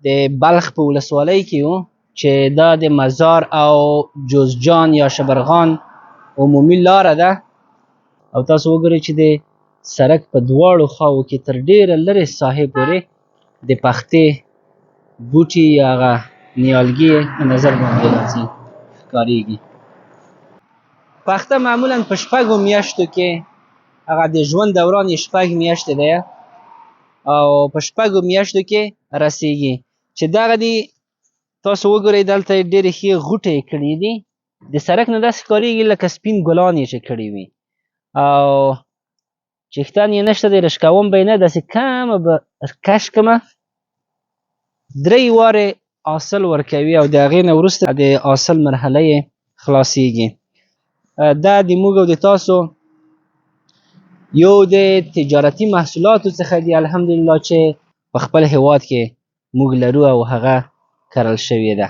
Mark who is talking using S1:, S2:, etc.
S1: د بلخ په ولسوالۍ کې و چې دا د مزار او جوزجان یا شبرغان عمومي لاره ده او تاسو وګورئ چې د سړک په دواړو خواو کې تر ډیره لرې ساحې پورې د پختې بوټي یا هغه نیالګي په نظر باندې راځي ښکارېږي. پخته معمولا په شپږو میاشتو کې هغه د ژوند دوران یې 6 میاشتې دی او په 6 میاشتو کې رسیږي چې دغه دي تاسو وګورئ دلته ډېرې ښې غوټې یې کړي دي د سړک نه داسې ښکارېږي لکه سپین ګلان یې چې کړي وي او چښتن یې نشته دی رش کوم به یې نه داسې کمه به کش کړمه 3 وارې حاصل ورکوي او د هغې نه وروسته د حاصل مرحله یې خلاصیږي. دا د موږ او د تاسو یو د تجارتي محصولاتو څخه دی الحمدلله چې په خپل هیواد کې موږ لرو او هغه کرل شوې ده.